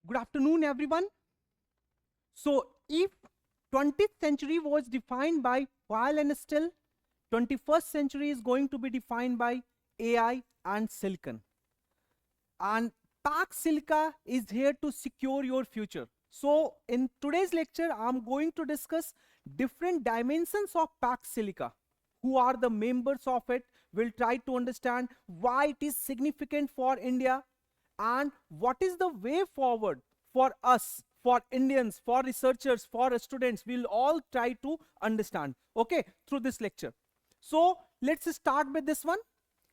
Good afternoon, everyone. So, if 20th century was defined by file and still, 21st century is going to be defined by AI and silicon. And Pax Silica is here to secure your future. So, in today's lecture, I'm going to discuss different dimensions of Pax Silica. Who are the members of it? We'll try to understand why it is significant for India and what is the way forward for us, for Indians, for researchers, for students. We'll all try to understand, okay, through this lecture. So, let's start with this one.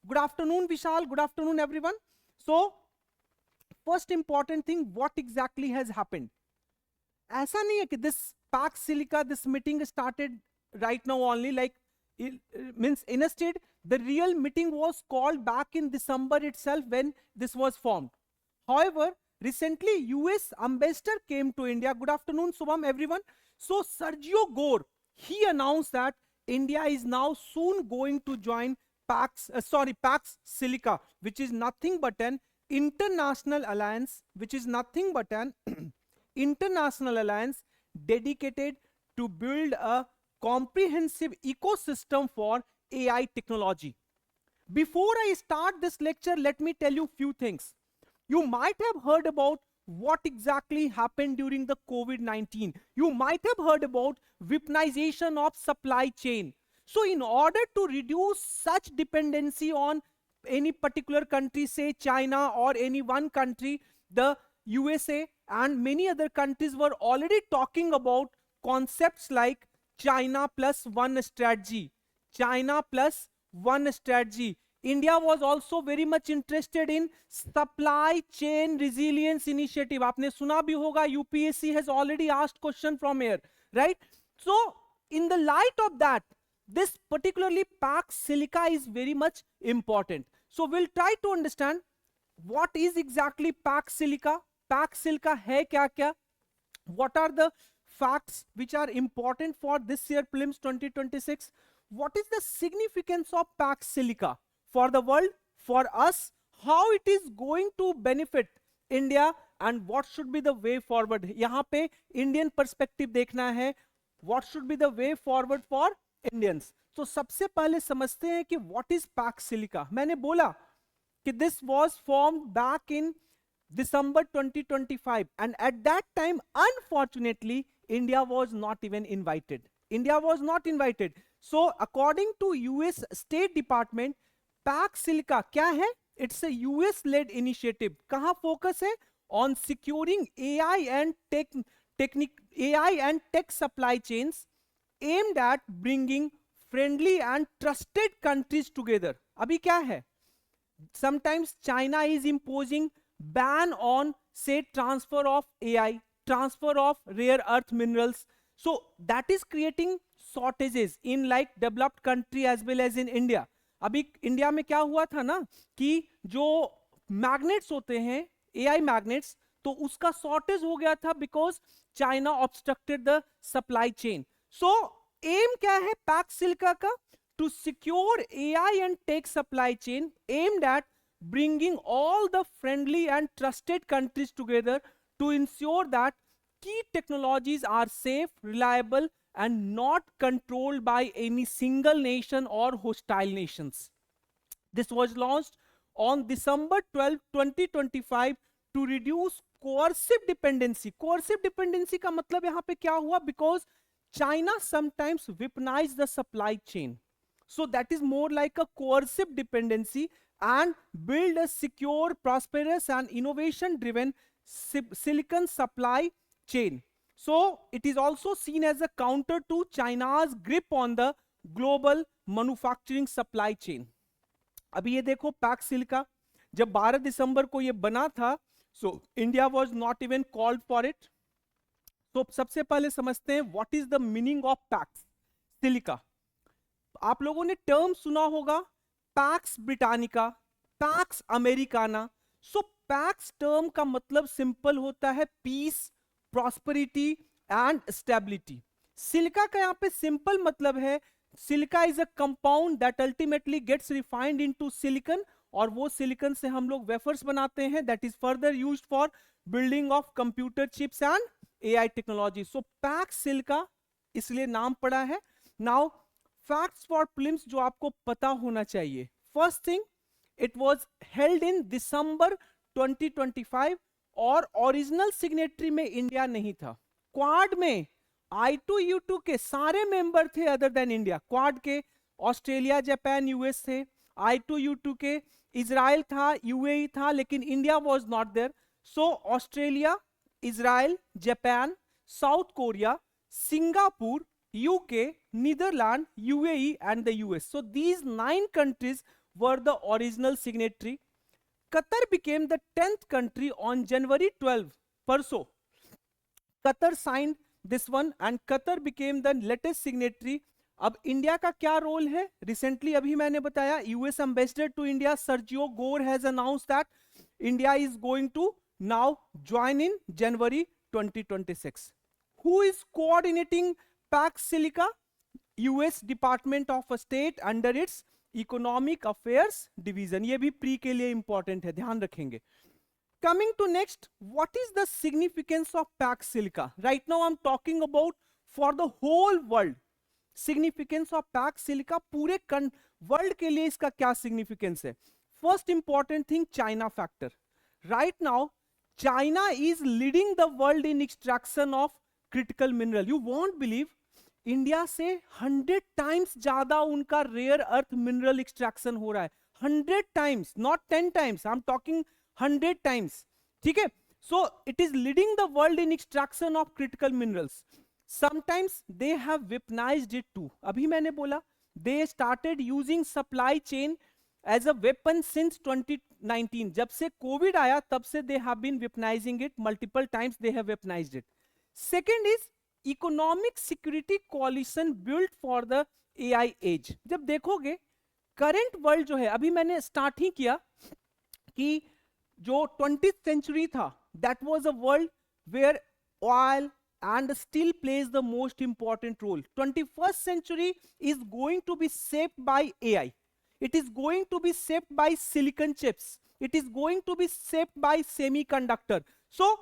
Good afternoon, Vishal. Good afternoon, everyone. So, first important thing, what exactly has happened? ऐसा नहीं है कि this Pax Silica, this meeting started right now only, like it means instead the real meeting was called back in December itself when this was formed. However, recently US ambassador came to India. Good afternoon, Subham, everyone. So Sergio Gore, he announced that India is now soon going to join Pax Silica, which is nothing but an international alliance, international alliance dedicated to build a comprehensive ecosystem for AI technology. Before I start this lecture, let me tell you few things. You might have heard about what exactly happened during the COVID-19. You might have heard about weaponization of supply chain. So in order to reduce such dependency on any particular country, say China or any one country, the USA and many other countries were already talking about concepts like China plus one strategy. China plus one strategy. India was also very much interested in supply chain resilience initiative. आपने सुना भी होगा, UPSC has already asked question from here, right? So, in the light of that, this particularly Pax Silica is very much important. So, we'll try to understand what is exactly Pax Silica. Pax Silica है क्या क्या? What are the facts which are important for this year prelims 2026? What is the significance of Pax Silica for the world, for us, how it is going to benefit India and what should be the way forward? यहाँ पे Indian perspective देखना है, what should be the way forward for Indians? So सबसे पहले समझते हैं कि what is Pax Silica. मैंने बोला कि this was formed back in December 2025 and at that time unfortunately India was not even invited. India was not invited. So according to US State Department, Pax Silica क्या है? It's a US led initiative. कहाँ focus है? On securing AI and tech supply chains aimed at bringing friendly and trusted countries together. अभी क्या है? Sometimes China is imposing ban on, say, transfer of AI, transfer of rare earth minerals. So that is creating shortages in like developed country as well as in India. अभी India में क्या हुआ था ना कि जो मैग्नेट्स होते हैं, AI मैग्नेट्स, तो उसका शॉर्टेज हो गया था because China obstructed the supply chain. So aim क्या है पैक्स सिलिका का? To secure AI and tech supply chain aimed at bringing all the friendly and trusted countries together to ensure that key technologies are safe, reliable, and not controlled by any single nation or hostile nations. This was launched on December 12, 2025 to reduce coercive dependency. Coercive dependency का मतलब यहाँ पे क्या हुआ? Because China sometimes weaponized the supply chain. So that is more like a coercive dependency and build a secure, prosperous and innovation-driven silicon supply chain. So it is also seen as a counter to China's grip on the global manufacturing supply chain. अभी ये देखो PACS silica जब 12 दिसंबर को ये बना था, so India was not even called for it. तो सबसे पहले समझते हैं what is the meaning of Pax Silica. आप लोगों ने टर्म सुना होगा Pax Britannica, Pax Americana. So Pax term का मतलब सिंपल होता है peace, prosperity and stability. Silica का यहाँ पे सिंपल मतलब है silica is a compound that ultimately gets refined into silicon और वो सिलिकॉन से हम लोग वेफर्स बनाते हैं that is further used for building of computer chips and AI technology. So PACS silica इसलिए नाम पड़ा है. नाउ फैक्ट्स फॉर प्रीलिम्स जो आपको पता होना चाहिए. First thing, it was held in December 2025 और ओरिजिनल सिग्नेटरी में इंडिया नहीं था. क्वाड में I2U2 के सारे मेंबर थे अदर देन इंडिया. क्वाड के ऑस्ट्रेलिया, जापान, यूएस थे. I2U2 के इजराइल था, यूएई था, लेकिन India was not there. So Australia, Israel, Japan, South Korea, Singapore, UK, Netherlands, UAE and the US. So these 9 countries were the original signatory. Qatar became the 10th country on January 12. परसों Qatar signed this one and Qatar became the latest signatory. अब India का क्या role है? Recently अभी मैंने बताया US ambassador to India Sergio Gor has announced that India is going to now join in January 2026. Who is coordinating Pax Silica? US Department of State under its Economic Affairs Division. ये भी pre के लिए important है, ध्यान रखेंगे. Coming to next, what is the significance of Pax Silica? Right now I'm talking about for the whole world. Significance of Pax Silica पूरे world के लिए इसका क्या significance है? First important thing, China factor. Right now, China is leading the world in extraction of critical mineral. You won't believe, India से 100 times ज्यादा उनका rare earth mineral extraction हो रहा है. 100 times, not 10 times, I am talking 100 times. ठीक है. So it is leading the world in extraction of critical minerals. Sometimes they have weaponised it too. अभी मैंने बोला they started using supply chain as a weapon since 2019. जब से Covid आया तब से they have been weaponising it multiple times. They have weaponised it. Second is economic security coalition build for the AI age. जब देखोगे current world जो है, अभी मैंने स्टार्ट ही किया कि जो 20th सेंचुरी था that was a world where oil and steel plays the most important role. 21st century is going to be shaped by AI. It is going to be shaped by silicon chips. It is going to be shaped by semiconductor. So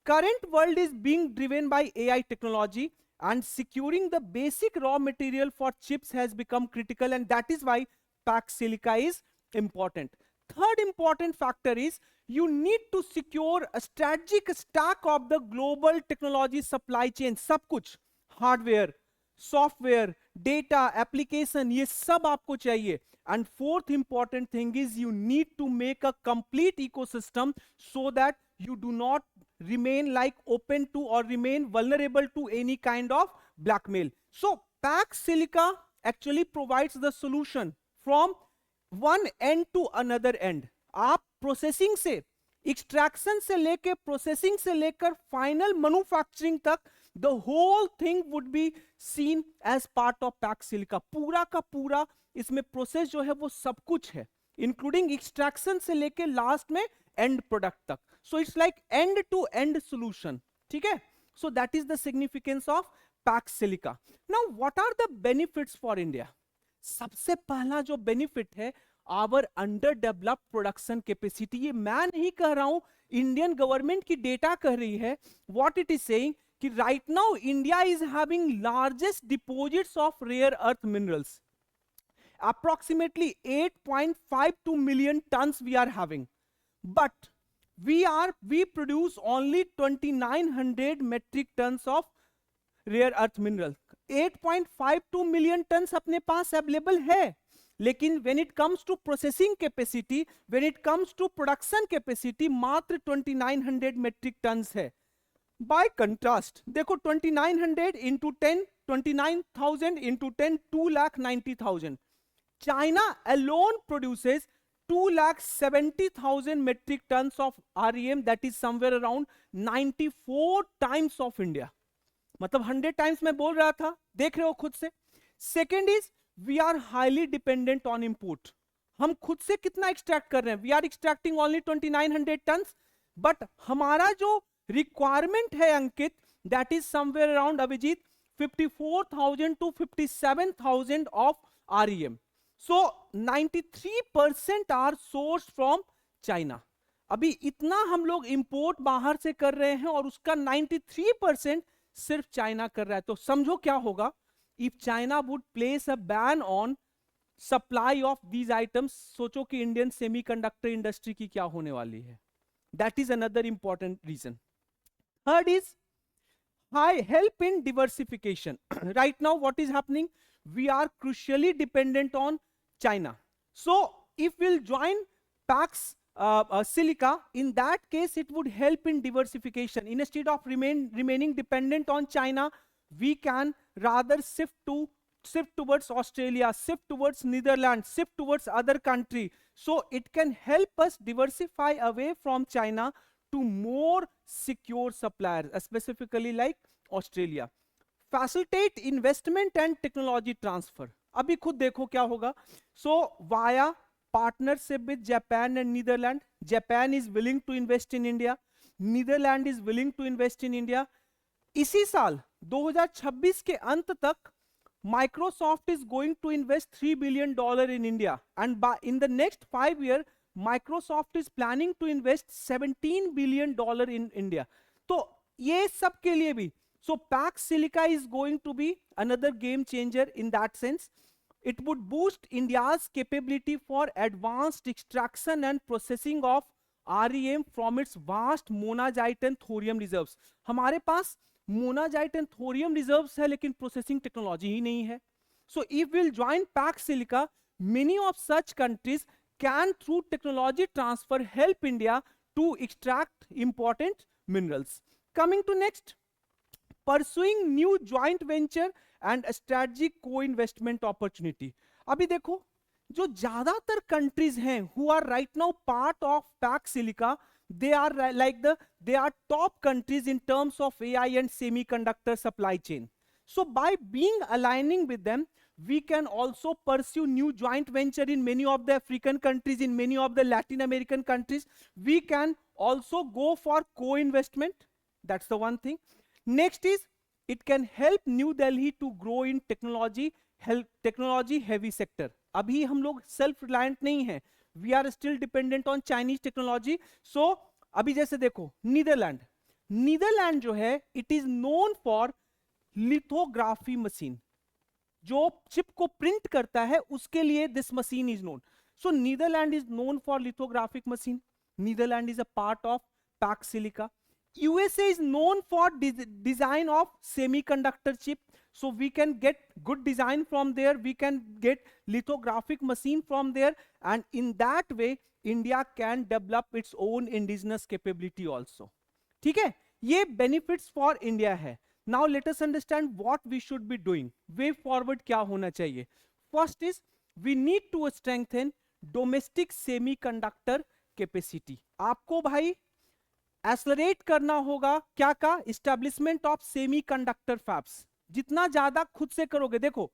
current world is being driven by AI technology and securing the basic raw material for chips has become critical, and that is why Pax Silica is important. Third important factor is you need to secure a strategic stack of the global technology supply chain. सब कुछ hardware, software, data, application, ये सब आपको चाहिए. And fourth important thing is you need to make a complete ecosystem so that you do not remain like open to or remain vulnerable to any kind of blackmail. So Pax Silica actually provides the solution from one end to another end. आप processing से, extraction से लेके, processing से लेकर final manufacturing तक the whole thing would be seen as part of Pax Silica. पूरा का पूरा इसमें प्रोसेस जो है वो सब कुछ है, इंक्लूडिंग एक्सट्रैक्शन से लेके लास्ट में एंड प्रोडक्ट तक. So it's like end to end solution. ठीक है. So that is the significance of Pax Silica. Now what are the benefits for India? सबसे पहला जो बेनिफिट है, our underdeveloped production capacity. ये मैं नहीं कह रहा हूं, इंडियन गवर्नमेंट की डेटा कह रही है. व्हाट इट इज सेइंग कि right now India is having largest deposits of rare earth minerals. Approximately 8.52 million tons we are having, but we produce only 2900 metric tons of rare earth mineral. 8.52 million tons अपने पास available है, लेकिन when it comes to processing capacity, when it comes to production capacity, मात्र 2900 metric tons है. By contrast, देखो 2900 into 10, 29,000 into 10, 2,90,000. China alone produces 2,70,000 metric tons of REM, that is somewhere around 94 times of India. मतलब 100 times मैं बोल रहा था, देख रहे हो खुद से. Second is we are highly dependent on import. हम खुद से कितना एक्सट्रैक्ट कर रहे हैं? We are extracting only 2,900 tons, but हमारा जो रिक्वायरमेंट है अंकित, that is somewhere around Abhijit 54,000 to 57,000 of REM. So 93% are sourced from China. अभी इतना हम लोग इंपोर्ट बाहर से कर रहे हैं और उसका 93% सिर्फ चाइना कर रहा है। तो समझो क्या होगा if China would place a ban on supply of these items, सोचो कि इंडियन सेमीकंडक्टर इंडस्ट्री की क्या होने वाली है। That is another important reason. Third is high help in diversification. Right now what is happening, we are crucially dependent on China. So if we'll join Pax Silica, in that case it would help in diversification. Instead of remaining dependent on China, we can rather shift towards Australia, shift towards Netherlands, shift towards other country. So it can help us diversify away from China to more secure suppliers, specifically like Australia. Facilitate investment and technology transfer. अभी खुद देखो क्या होगा. So via partnership with Japan and Netherlands, Japan is willing to invest in India, Netherlands is willing to invest in India. इसी साल 2026 के अंत तक Microsoft is going to invest $3 billion in India, and in the next 5 years Microsoft is planning to invest $17 billion in India. तो ये सब के लिए भी, so Pax Silica is going to be another game changer in that sense. It would boost India's capability for advanced extraction and processing of REM from its vast monazite and thorium reserves. हमारे पास monazite and thorium reserves है लेकिन processing technology ही नहीं है. So if we'll join Pax Silica, many of such countries can through technology transfer help India to extract important minerals. Coming to next, pursuing new joint venture and strategic co-investment opportunity. अभी देखो जो ज्यादातर countries हैं who are right now part of Pax Silica, they are top countries in terms of AI and semiconductor supply chain. So by aligning with them, we can also pursue new joint venture in many of the African countries, in many of the Latin American countries. We can also go for co-investment. That's the one thing. Next is, it can help New Delhi to grow in technology heavy sector. अभी हम लोग self reliant नहीं हैं. We are still dependent on Chinese technology. So अभी जैसे देखो Netherlands जो है, it is known for lithography machine. जो चिप को प्रिंट करता है उसके लिए this machine is known. So Netherland is known for lithographic machine. Netherland is a part of Pax Silica. USA is known for design of semiconductor chip, so we can get good design from there, we can get lithographic machine from there, and in that way India can develop its own indigenous capability also. ठीक है, ये benefits for India है. Now let us understand what we should be doing. Way forward क्या होना चाहिए. First is we need to strengthen domestic semiconductor capacity. आपको भाई accelerate करना होगा क्या का, एस्टेब्लिशमेंट ऑफ सेमीकंडक्टर फैब्स. जितना ज्यादा खुद से करोगे, देखो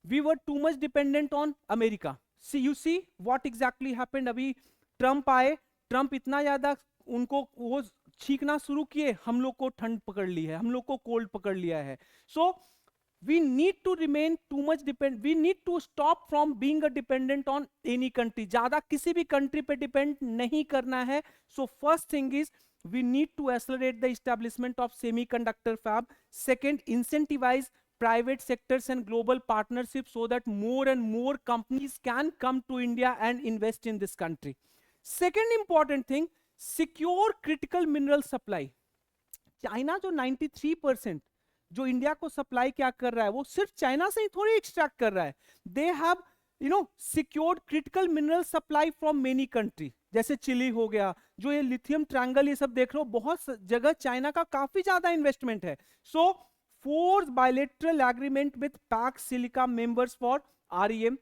we were too much dependent on America. See you see what exactly happened. अभी ट्रंप आए, ट्रंप इतना ज्यादा उनको वो छींकना शुरू किए, हम लोग को ठंड पकड़ ली है, हम लोग को कोल्ड पकड़ लिया है. सो we need to remain too much depend, we need to stop from being a dependent on any country. ज्यादा किसी भी country पे depend नहीं करना है. So first thing is we need to accelerate the establishment of semiconductor fab. Second, incentivize private sectors and global partnerships so that more and more companies can come to India and invest in this country. Second important thing, secure critical mineral supply. China जो 93% जो India को supply क्या कर रहा है, वो सिर्फ China से ही थोड़ी एक्सट्रैक्ट कर रहा है. They have secured critical mineral supply from many country. जैसे चिली हो गया, जो ये लिथियम ट्रायंगल ये सब देख रहे हो, बहुत जगह चाइना का काफी ज्यादा इन्वेस्टमेंट है. So force bilateral agreement with PACS silica members for REM.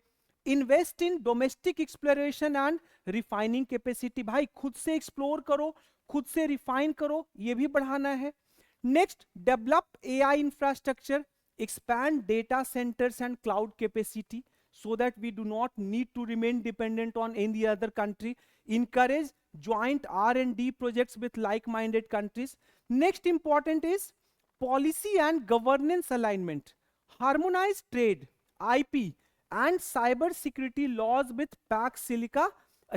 Invest in domestic exploration and refining capacity. भाई खुद से एक्सप्लोर करो, खुद से रिफाइन करो, ये भी बढ़ाना है. Next, develop AI infrastructure, expand data centers and cloud capacity so that we do not need to remain dependent on any other country. Encourage joint R&D projects with like-minded countries. Next important is policy and governance alignment. Harmonize trade, IP and cyber security laws with Pax Silica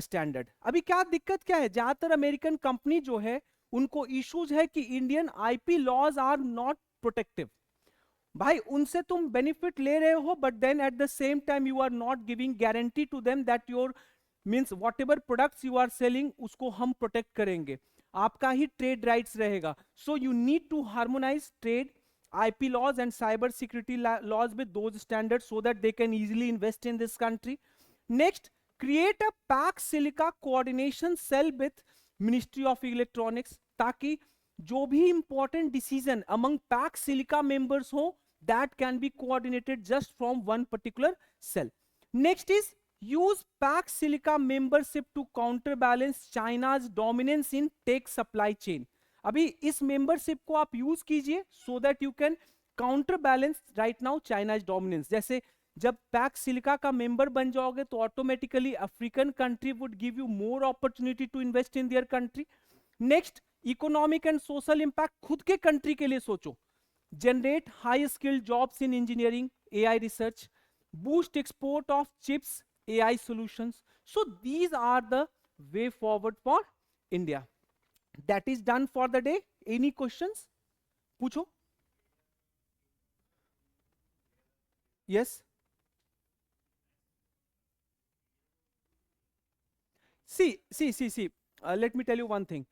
standard. अभी क्या दिक्कत क्या है, ज्यादातर American company जो है उनको issues है कि Indian IP laws are not protective. भाई उनसे तुम बेनिफिट ले रहे हो, but then at the same time you are not giving guarantee to them that your means whatever products you are selling उसको हम प्रोटेक्ट करेंगे, आपका ही ट्रेड राइट्स रहेगा। So you need to harmonise trade IP laws and cyber security laws with those standards so that they can easily invest in this country. Next, create a pack silica coordination cell with Ministry of Electronics ताकि जो भी important decision among pack silica members हो that can be coordinated just from one particular cell. Next is use pack silica membership to counterbalance China's dominance in tech supply chain. अभी इस membership को आप use कीजिए so that you can counterbalance right now China's dominance. जैसे जब Pax Silica का member बन जाओगे तो automatically African country would give you more opportunity to invest in their country. Next, economic and social impact खुद के country के लिए सोचो, generate high skilled jobs in engineering, AI research, boost export of chips, AI solutions. So these are the way forward for India. That is done for the day. Any questions? पूछो। Yes. See. Let me tell you one thing.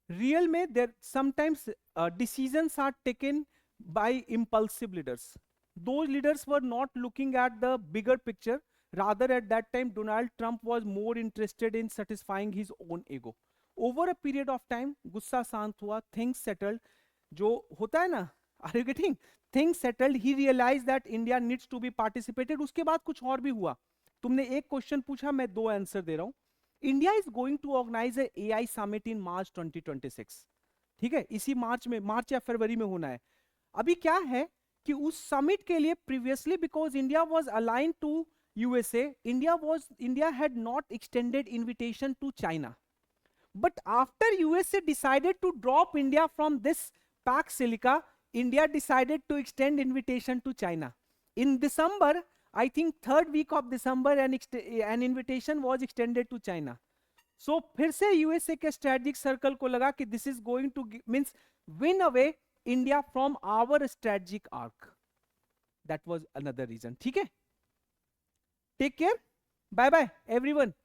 Real में there sometimes decisions are taken by impulsive leaders. Those leaders were not looking at the bigger picture. Rather, at that time, Donald Trump was more interested in satisfying his own ego. Over a period of time गुस्सा शांत हुआ, things settled, जो होता है ना, are you getting, things settled, he realise that India needs to be participated. उसके बाद कुछ और भी हुआ। तुमने एक क्वेश्चन पूछा, मैं दो आंसर दे रहा हूं। India is going to organise a AI summit in March 2026। ठीक है, इसी मार्च में, मार्च या फरवरी में होना है। अभी क्या है कि उस समिट के लिए previously because India was aligned to USA, India had not extended invitation to China. But after USA decided to drop India from this Pax Silica, India decided to extend invitation to China. In December, I think third week of December, an invitation was extended to China. So फिर से USA के strategic circle को लगा कि this is going to means win away India from our strategic arc. That was another reason. ठीक है? Take care. Bye bye everyone.